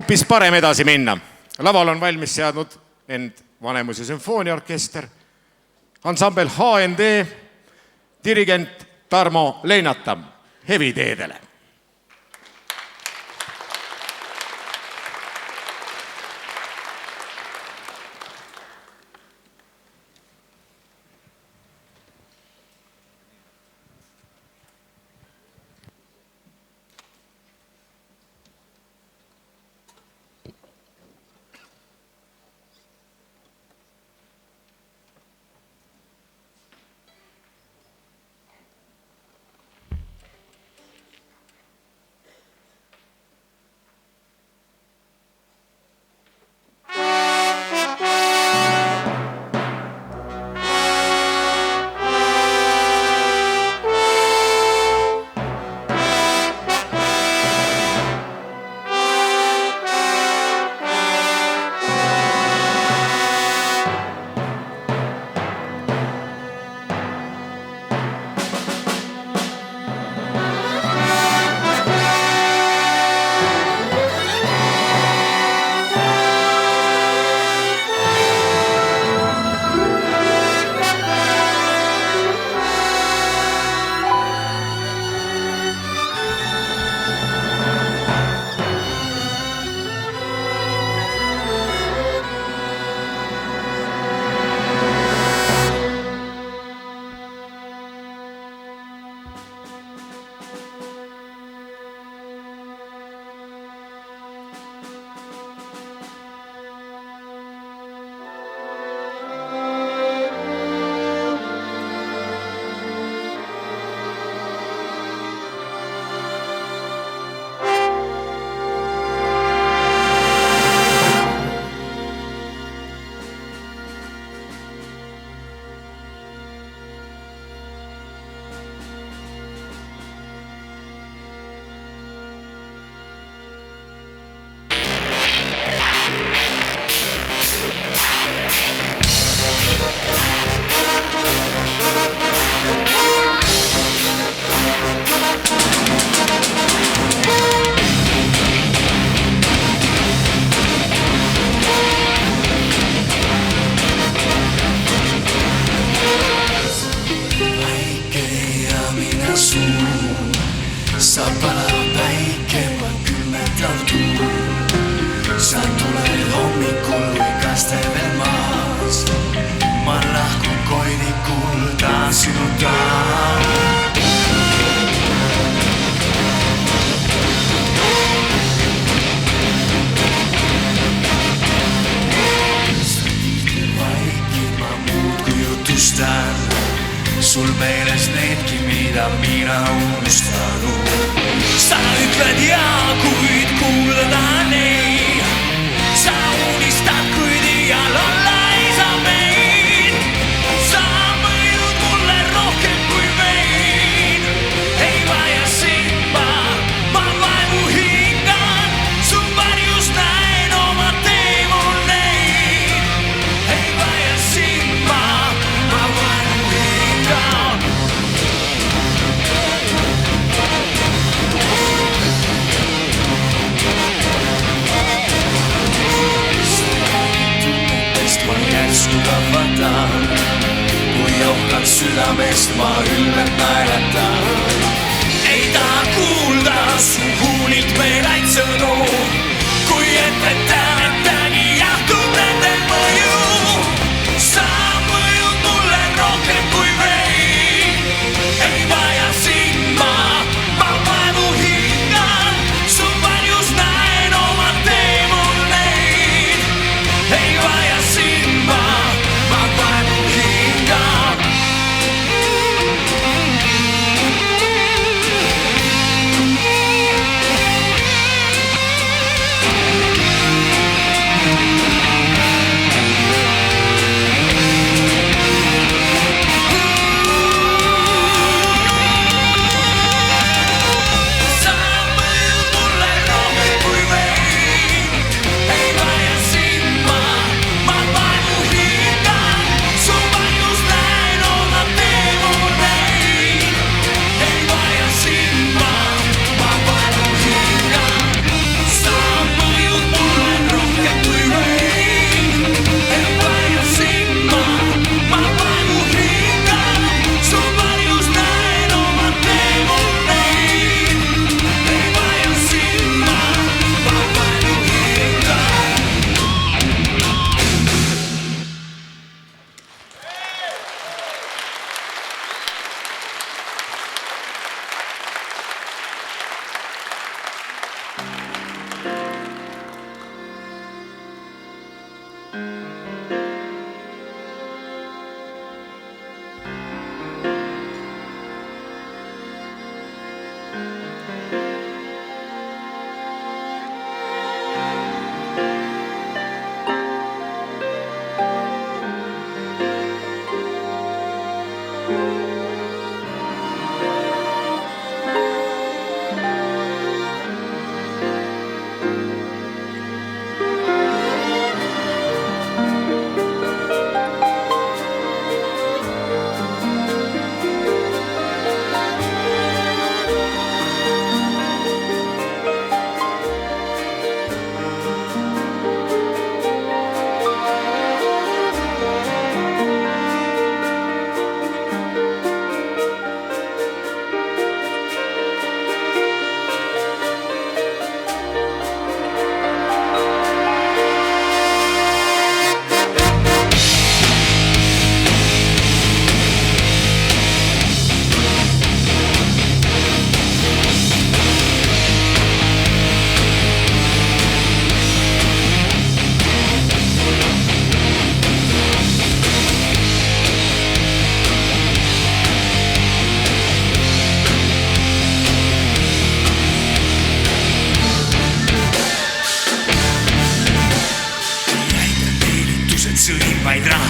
hoopis parem edasi minna. Laval on valmis seadnud end Vanemuise sümfooniaorkester, ansambel HND, dirigent Tarmo Leinatam heviteedele. Sul meeles needki, mida mina unustanud. Sa ütled jaa, kuid kuulda neid. Sa unistad, kuid iial olla ei saa meid. Sa mõjud mulle rohkem kui vein. Ei vaja sind ma vaevu hingan. Su varjus näen oma teemoneid. Ei vaja sind ma vaevu hingan. Kui johkan südamest ma ülbelt naeratan. Ei taha kuulda su huulilt meelaid sõnu. Kui ette tähetagi jahtub nende mõju. Sa mõjud mulle rohkem kui vein. Ei vaja sind ma vaevu hingan. Su varjus näen oma teemoneid. Ei vaja sind ma vaevu hingan.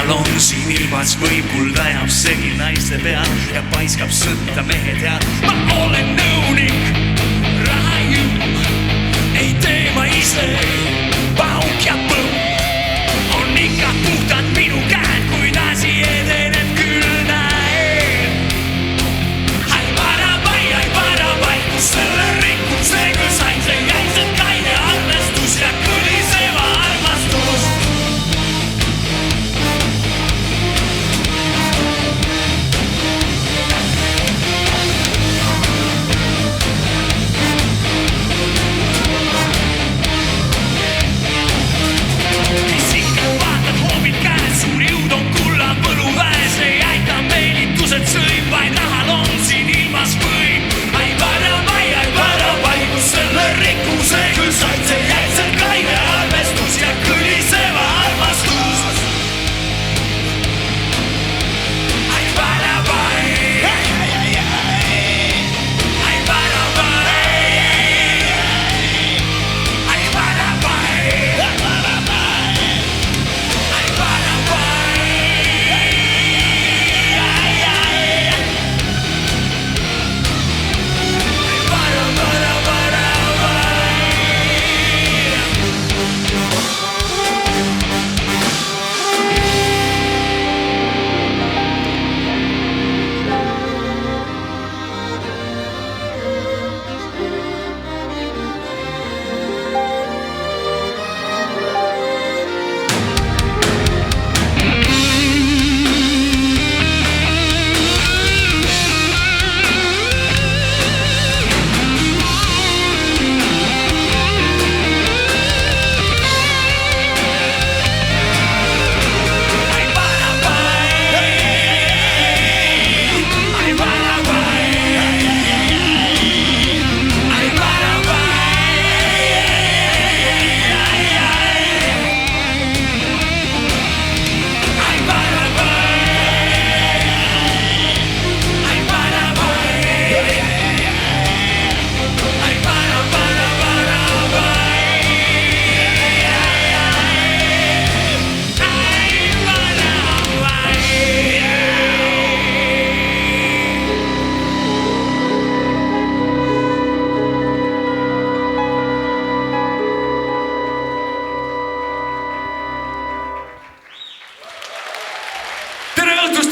nähal on siin ilmas võib kulda jääb segi naiste peal ja paiskab sõtta mehe tead. Ma olen nõunik, rahaju, ei tee ma ise, pauk ja põu on ikka puhtad minu käed, kuid asi edeneb küll näen. Ai parabai, kus selle rikkuse küll sain, see jäised kaine arvestus ja kõliseva armastus.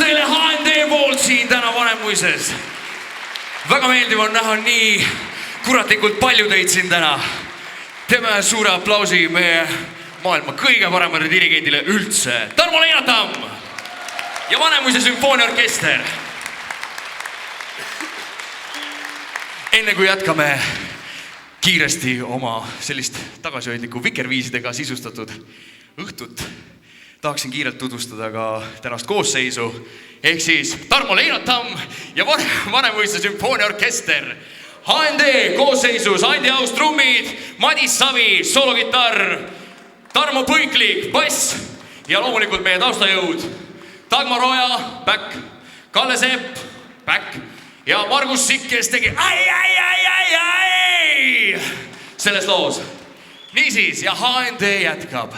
Teile HND poolt siin täna Vanemuises. Väga meeldiv on näha nii kuratlikult palju teid siin täna. Teeme suure aplausi meie maailma kõige paremale dirigendile üldse. Tarmo Leinatam ja Vanemuise sümfooniaorkester. Enne kui jätkame kiiresti oma sellist tagasihoidlikku vikerviisidega sisustatud õhtut, tahaksin kiirelt tutvustada ka tänast koosseisu, ehk siis Tarmo Leinatam ja Vanemuise sümfooniaorkester. HND koosseisus Andi Aus trummid, Madis Savi soologitarr, Tarmo Põiklik bass ja loomulikult meie taustajõud Dagmar Oja, back, Kalle Sepp, back ja Margus Sikk, kes tegi ai selles loos. Niisiis ja HND jätkab.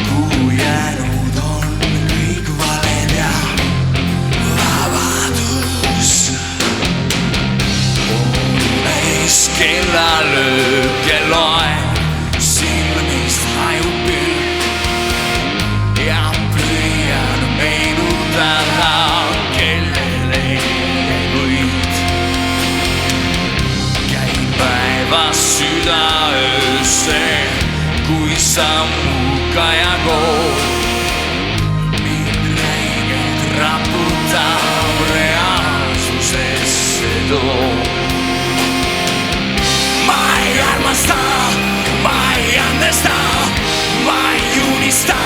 Kuhu jäänud on kõik valed ja vabadus. Pooleis kella lööb ja loeb, silmist hajub pilk ja püüan meenutada, kellele võid. Käin päevas südaöösse sammuga jagu. Mind räigelt raputab reaalsusesse too. Ma ei armasta, ma ei andesta, ma ei unista,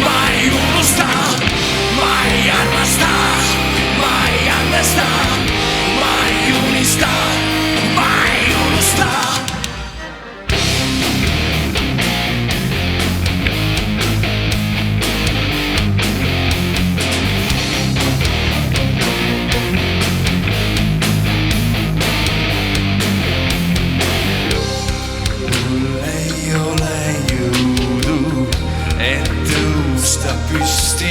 ma ei unusta. Ma ei armasta, ma ei andesta, ma ei unista, ma ei unusta. Püsti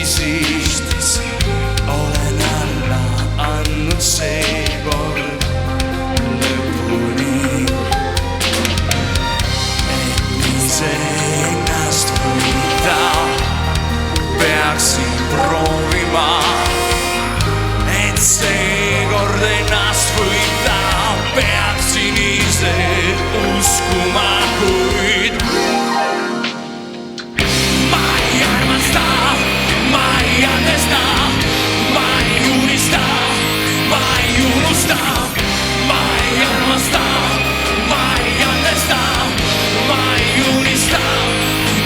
olen alla andnud seekord lõpuni, et ise ennast võita peaksin proovima, et seekord ennast võita peaksin ise uskuma, kuid ma ei armasta. Ma ei andesta, ma ei unista, ma ei unusta. Ma ei armasta, ma ei andesta, ma ei unista,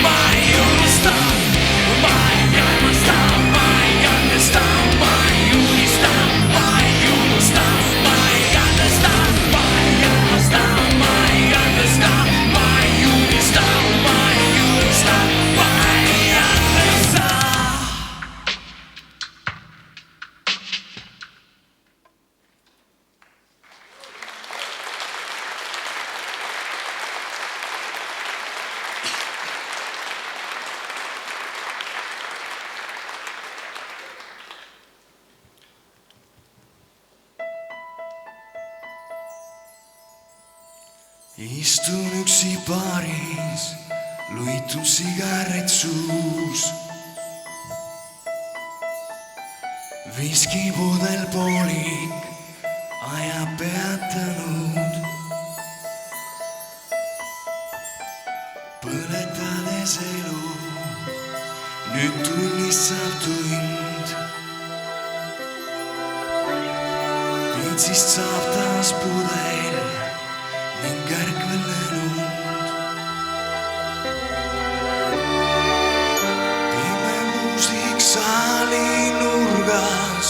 ma ei unusta. Ma ei armasta, ma ei andesta, ma ei unista, ma ei unusta. Ma ei andesta, ma ei armasta, ma ei andesta, ma ei unista, ma ei unusta, ma ei andesta. Istun üksi baaris, luitun sigaret suus. Viskipudel poolik, aja peatanud. Põletades elu, nüüd tunnist saab tund. Vitsist saab taas pudel ning ärkvel lennund. Pime muusik saali nurgas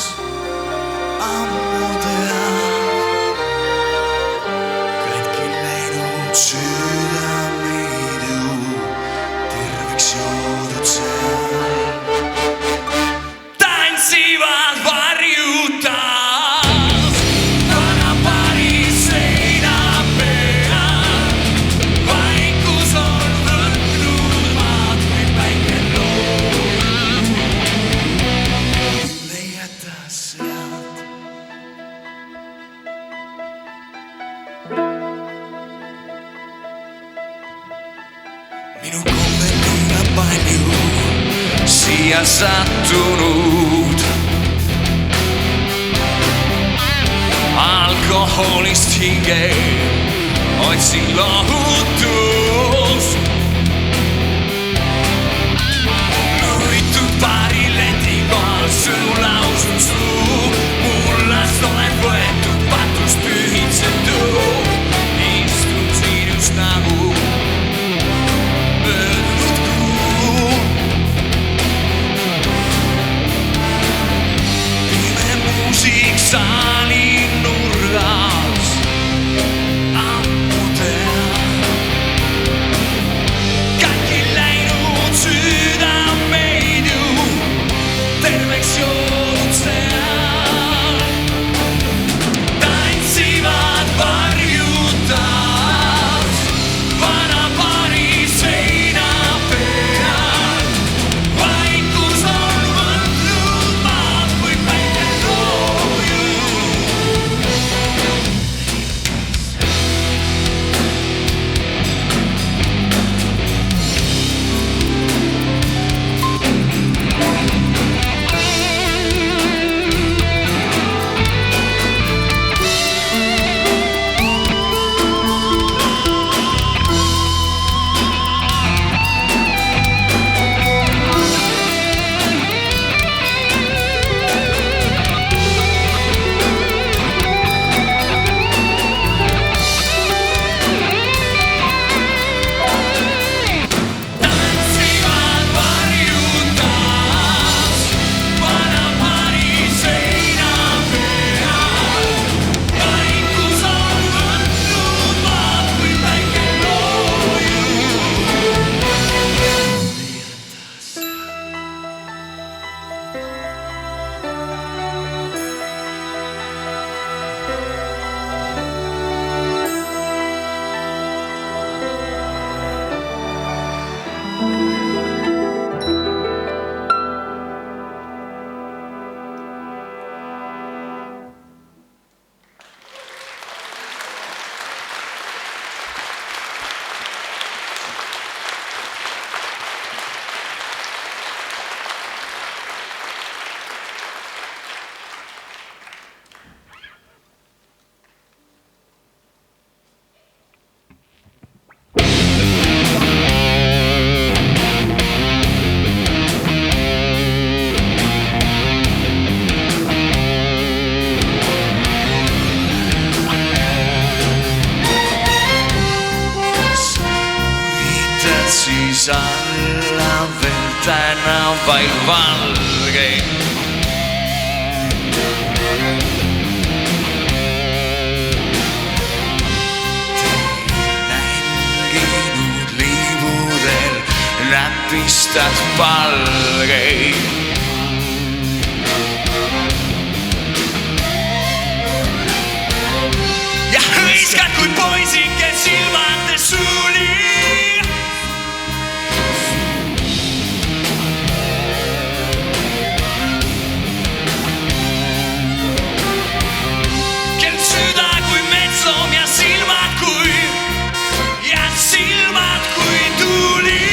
ammu tead. Katki läinud südameid ju terveks joodud seal. Tantsivad varjutas. Minu kombel liiga palju siia sattunud. Alkoholist hinge otsin lohutust. Luitud paari leti kohal sõnu lausun suu. Mullast olen võetud patust pühitsetud. Istun siin just nagu saali nurgas ammu tead. siis alla veel tänavaid valgeid. Nälginud liivudel näpistad palgeid. Ja hõiskad kui poisike silmade suuli. Kel süda kui metsloom ja silmad kui tuuli.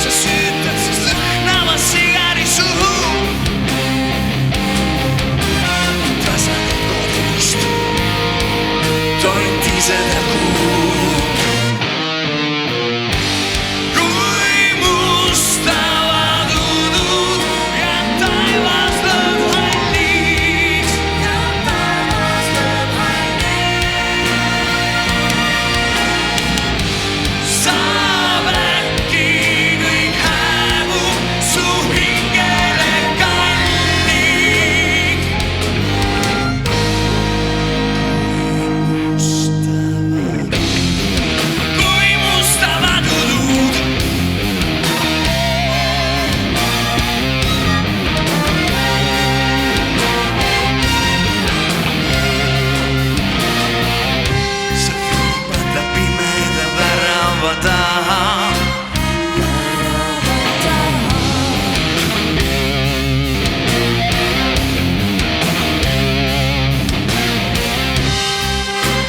Sa süütad siis lõhnava sigari suhu. Tasaned kodust tontised kuu. Kui mustavad udud ja taivas lööb halliks. Saab äkki kõik hääbub su hingele kallik. Kui mustavad udud sa viibad pimeda värava taha.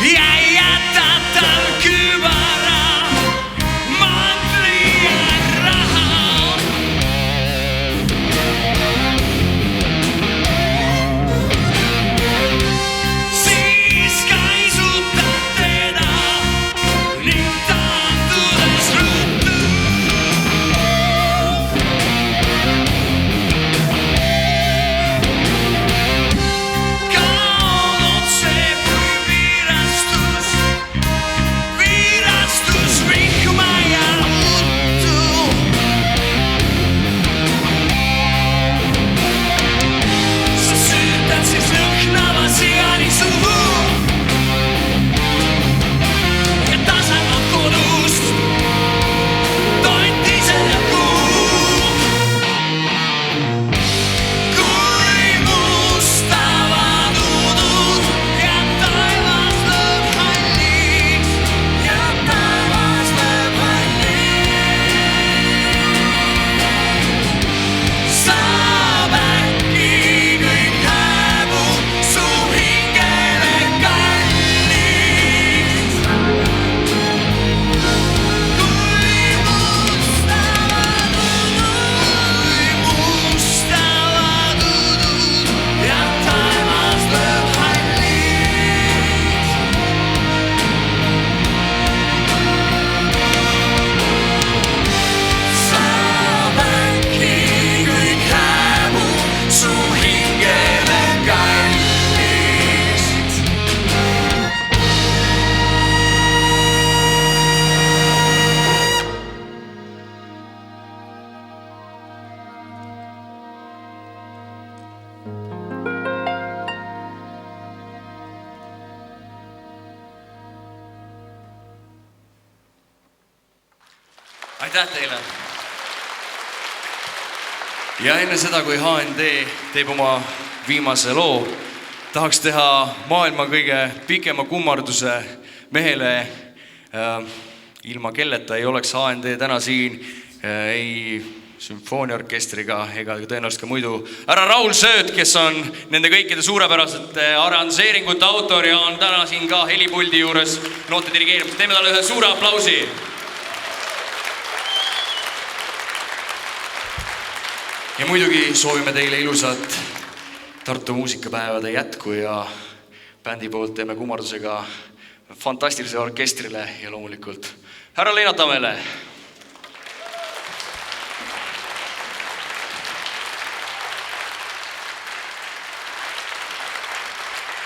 Ja jätad tal kübara, mantli ja raha. Siis kaisutad teda ning taandudes ruttu. Kaod otse kui viirastus vihma ja uttu. Sa süütad siis lõhnava sigari suhu ja tasanud kodust tontised kuu. Kui mustavad udud ja taivas lööb halliks. Saab äkki kõik hääbub su hingele kalliks. Kui mustavad udud ja taevas lööb halliks. Saab äkki kõik hääbub su hingele kalliks. Aitäh teile! Ja enne seda, kui HND teeb oma viimase loo, tahaks teha maailma kõige pikema kummarduse mehele, ilma kelleta ei oleks HND täna siin, ei sümfooniaorkestriga ega tõenäoliselt ka muidu. Härra Raul Sööt, kes on nende kõikide suurepärasete arranžeeringute autor ja on täna siin ka helipuldi juures noote dirigeerimisel. Teeme talle ühe suure aplausi. Ja muidugi soovime teile ilusat Tartu muusikapäevade jätku ja bändi poolt teeme kummardusega fantastilisele orkestrile ja loomulikult härra Leinatamele.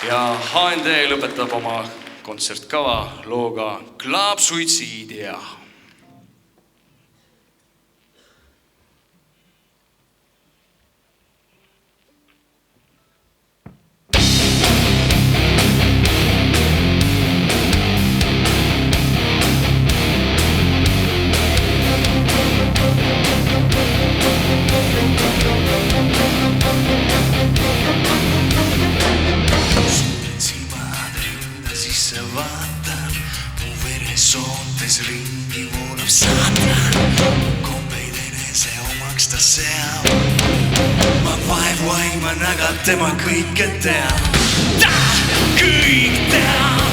ja HND lõpetab oma kontsertkava looga Klaab suitsiidia. Soontes ringi voolab saatan, kombeid enese omaks ta seab. Ma vaiman, aga tema kõike teab. Ta kõik teab,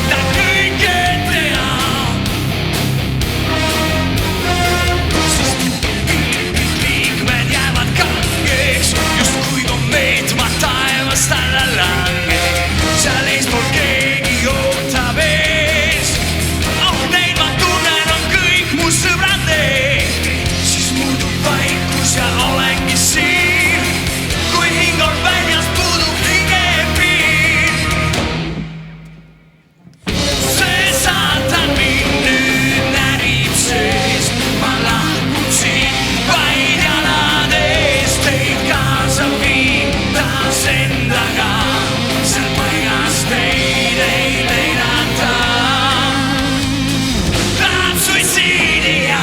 ta kõike teab. Siis liikmed jäävad kangeks, just kui komeet ma taevast alla langeb. Seal eespool keegi ootab ees. Siis muutub vaikus ja olengi siin, kui hing on väljas, puudub hingepiir. See saatan mind nüüd närib sees, ma lahkun siin vaid jalad ees. Teid kaasa viin taas endaga, seal paigas teid ei leinata. Klaab suitsiidia.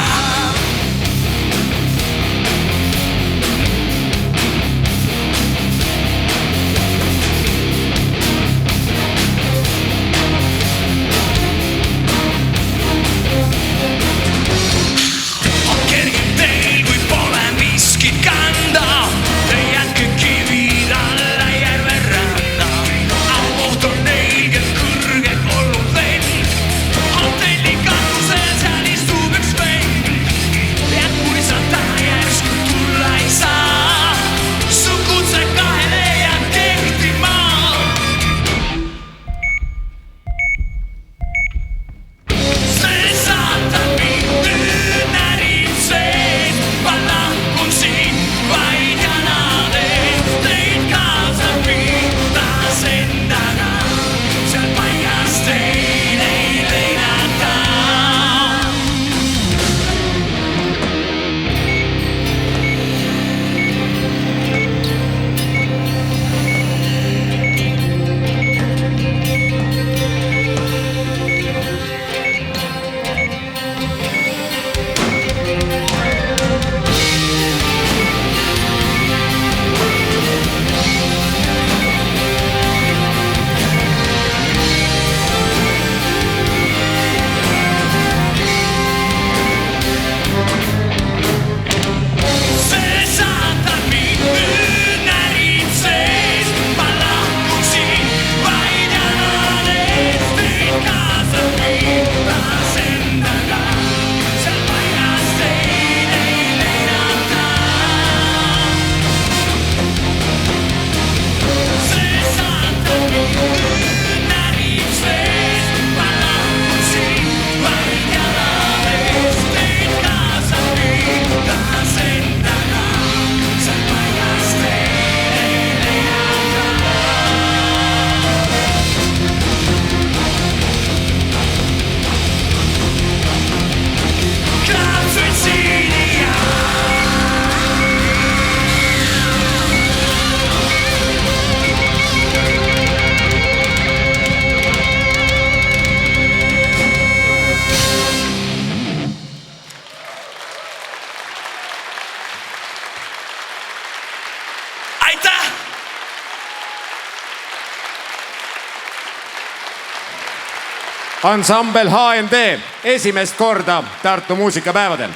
Ansambel HND esimest korda Tartu muusikapäevadel.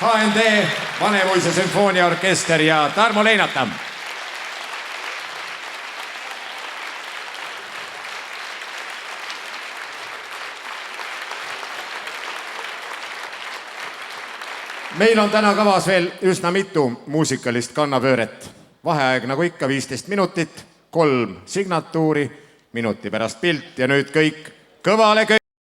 HND Vanemuise sümfooniaorkester ja Tarmo Leinatam. Meil on täna kavas veel üsna mitu muusikalist kannapööret. vaheaeg nagu ikka 15 minutit, 3 signatuuri, minuti pärast pilt ja nüüd kõik kõvale